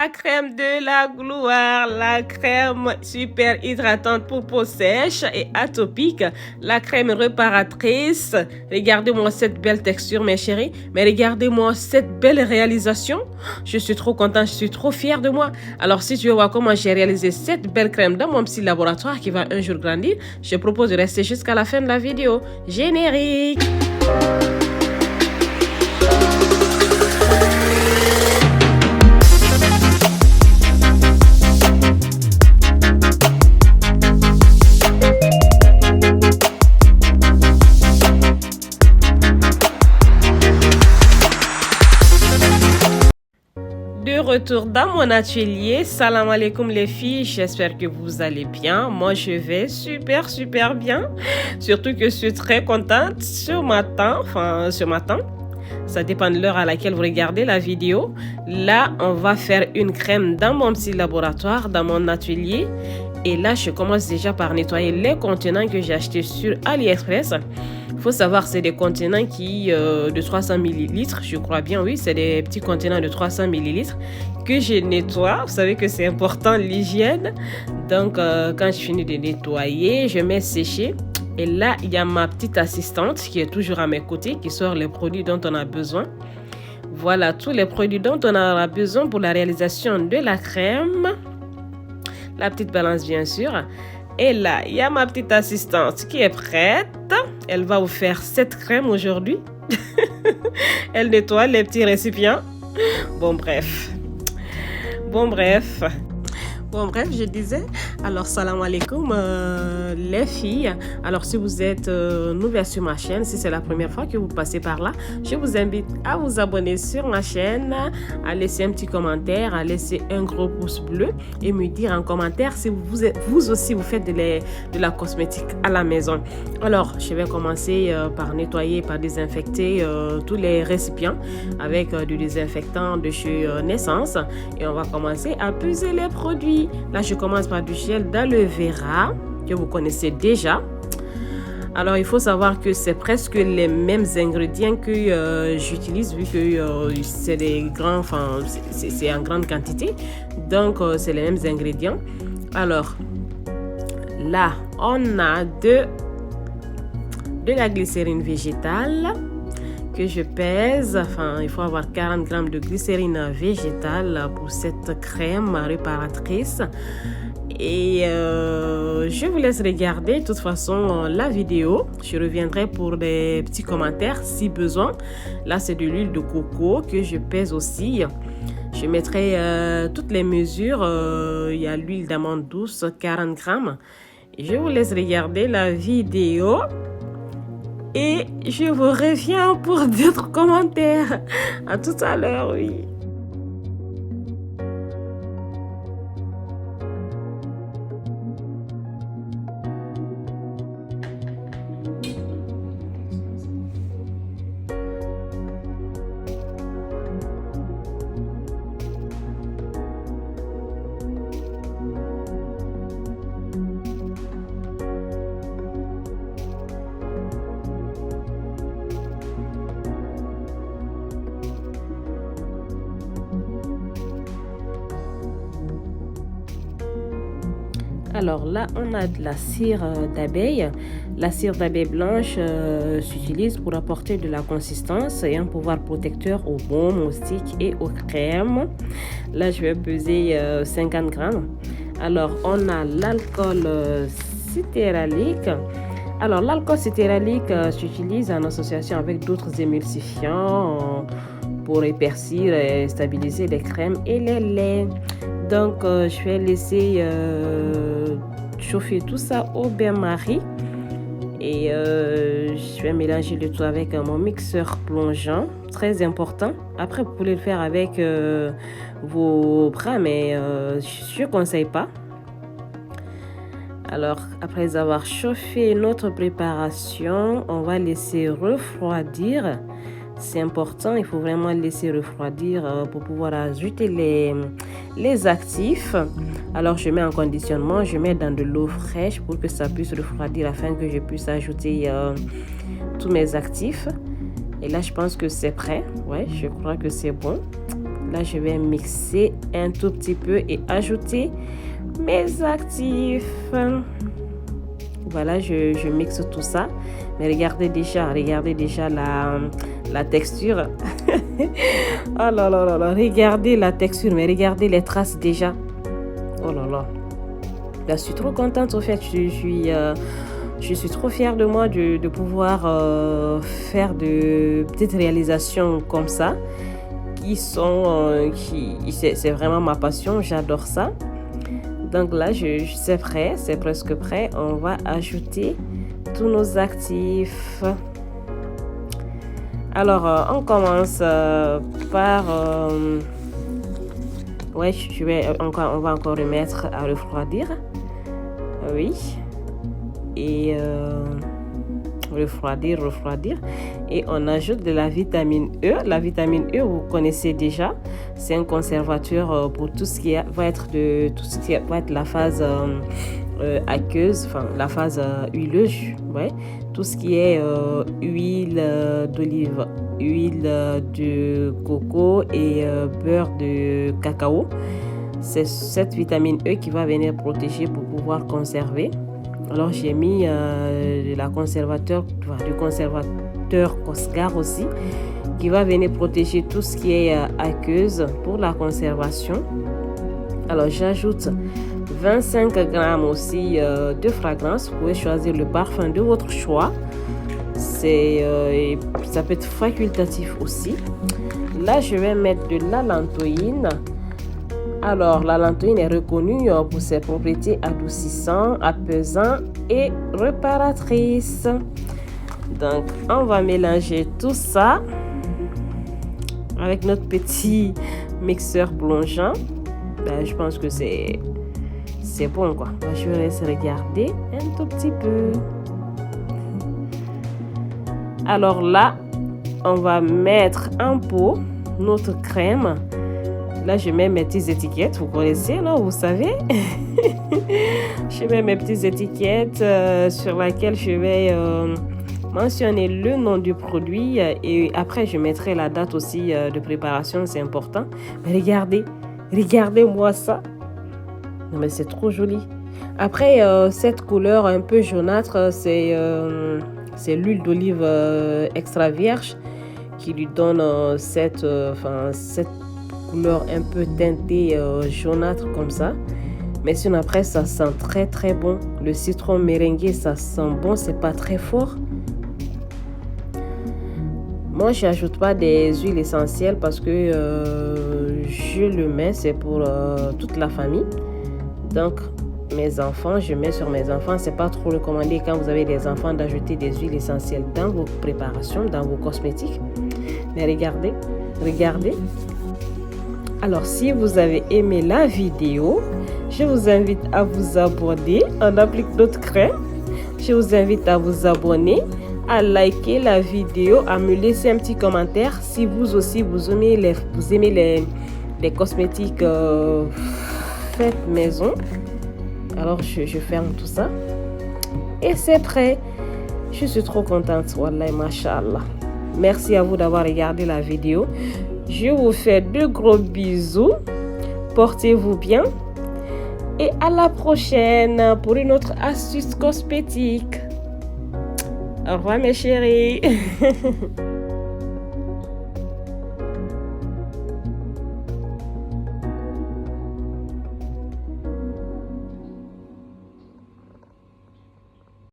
La crème de la gloire, la crème super hydratante pour peau sèche et atopique, la crème réparatrice. Regardez-moi cette belle texture, mes chéris, mais regardez-moi cette belle réalisation. Je suis trop contente, je suis trop fière de moi. Alors, si tu veux voir comment j'ai réalisé cette belle crème dans mon petit laboratoire qui va un jour grandir, je propose de rester jusqu'à la fin de la vidéo. Générique! De retour dans mon atelier, salam alaikum les filles, j'espère que vous allez bien. Moi je vais super bien, surtout que je suis très contente ce matin, ça dépend de l'heure à laquelle vous regardez la vidéo. Là on va faire une crème dans mon petit laboratoire, dans mon atelier. Et là je commence déjà par nettoyer les contenants que j'ai achetés sur AliExpress. Il faut savoir c'est des contenants de 300 ml, je crois bien, oui, c'est des petits contenants de 300 ml que je nettoie. Vous savez que c'est important l'hygiène. Donc quand je finis de nettoyer, je mets sécher. Et là, il y a ma petite assistante qui est toujours à mes côtés, qui sort les produits dont on a besoin. Voilà tous les produits dont on aura besoin pour la réalisation de la crème. La petite balance bien sûr. Et là, il y a ma petite assistante qui est prête. Elle va vous faire cette crème aujourd'hui. Elle nettoie les petits récipients. Bon bref, je disais, alors salam alaikum les filles. Alors si vous êtes nouvelles sur ma chaîne, si c'est la première fois que vous passez par là, je vous invite à vous abonner sur ma chaîne, à laisser un petit commentaire, à laisser un gros pouce bleu et me dire en commentaire si vous aussi vous faites de la cosmétique à la maison. Alors je vais commencer par nettoyer, par désinfecter tous les récipients avec du désinfectant de chez Naissance et on va commencer à peser les produits. Là, je commence par du gel d'aloe vera que vous connaissez déjà. Alors, il faut savoir que c'est presque les mêmes ingrédients que j'utilise vu que c'est c'est en grande quantité. Donc, c'est les mêmes ingrédients. Alors, là, on a de la glycérine végétale que je pèse. Enfin, il faut avoir 40 grammes de glycérine végétale pour cette crème réparatrice. Et je vous laisse regarder de toute façon la vidéo. Je reviendrai pour des petits commentaires si besoin. Là, c'est de l'huile de coco que je pèse aussi. Je mettrai toutes les mesures. Il y a l'huile d'amande douce, 40 grammes. Je vous laisse regarder la vidéo. Et je vous reviens pour d'autres commentaires. À tout à l'heure, oui. Alors là, on a de la cire d'abeille. La cire d'abeille blanche s'utilise pour apporter de la consistance et un pouvoir protecteur aux baumes, aux sticks et aux crèmes. Là, je vais peser 50 grammes. Alors, on a l'alcool citéralique. Alors, l'alcool citéralique s'utilise en association avec d'autres émulsifiants pour épaissir et stabiliser les crèmes et les laits. Donc, je vais laisser chauffer tout ça au bain-marie. Et je vais mélanger le tout avec mon mixeur plongeant. Très important. Après, vous pouvez le faire avec vos bras, mais je ne conseille pas. Alors, après avoir chauffé notre préparation, on va laisser refroidir. C'est important, il faut vraiment laisser refroidir pour pouvoir ajouter les actifs. Alors je mets en conditionnement, je mets dans de l'eau fraîche pour que ça puisse refroidir afin que je puisse ajouter tous mes actifs. Et là je pense que c'est prêt, ouais, je crois que c'est bon. Là, je vais mixer un tout petit peu et ajouter mes actifs. Voilà, je mixe tout ça. Mais regardez déjà la texture. Oh là là là là, regardez la texture, mais regardez les traces déjà. Oh là là. Là, je suis trop contente, au fait. Je suis trop fière de moi de pouvoir faire de petites réalisations comme ça. C'est vraiment ma passion, j'adore ça. Donc là, c'est prêt, c'est presque prêt. On va ajouter tous nos actifs. Alors, on commence par... ouais, on va encore remettre à refroidir. Oui. Et refroidir. Et on ajoute de la vitamine E. La vitamine E, vous connaissez déjà. C'est un conservateur pour tout ce qui va être la phase aqueuse, enfin la phase huileuse, ouais. Tout ce qui est huile d'olive, huile de coco et beurre de cacao. C'est cette vitamine E qui va venir protéger pour pouvoir conserver. Alors j'ai mis du conservateur Cosgar aussi, qui va venir protéger tout ce qui est aqueuse pour la conservation. Alors j'ajoute 25 grammes aussi de fragrance. Vous pouvez choisir le parfum de votre choix. Ça peut être facultatif aussi. Là, je vais mettre de la lantoïne. Alors, la lantoïne est reconnue pour ses propriétés adoucissantes, apaisantes et réparatrices. Donc, on va mélanger tout ça avec notre petit mixeur plongeant. Je pense que c'est bon, quoi. Je vais laisser regarder un tout petit peu. Alors là, on va mettre en pot notre crème. Là, je mets mes petites étiquettes. Vous connaissez, non? Vous savez. Je mets mes petites étiquettes sur laquelle je vais mentionner le nom du produit. Et après, je mettrai la date aussi de préparation. C'est important. Mais regardez-moi ça. Non, mais c'est trop joli. Après, cette couleur un peu jaunâtre, c'est l'huile d'olive extra vierge qui lui donne cette couleur un peu teintée jaunâtre comme ça. Mais sinon après, ça sent très très bon. Le citron meringué, ça sent bon, c'est pas très fort. Moi, je n'ajoute pas des huiles essentielles parce que je le mets, c'est pour toute la famille. Donc, mes enfants, je mets sur mes enfants. C'est pas trop recommandé quand vous avez des enfants d'ajouter des huiles essentielles dans vos préparations, dans vos cosmétiques. Mais regardez. Alors, si vous avez aimé la vidéo, je vous invite à vous abonner. On applique notre crème. Je vous invite à vous abonner, à liker la vidéo, à me laisser un petit commentaire si vous aussi vous aimez les cosmétiques faits maison. Alors, je ferme tout ça. Et c'est prêt. Je suis trop contente. Wallahi, mashallah. Merci à vous d'avoir regardé la vidéo. Je vous fais de gros bisous. Portez-vous bien. Et à la prochaine pour une autre astuce cosmétique. Au revoir mes chéris.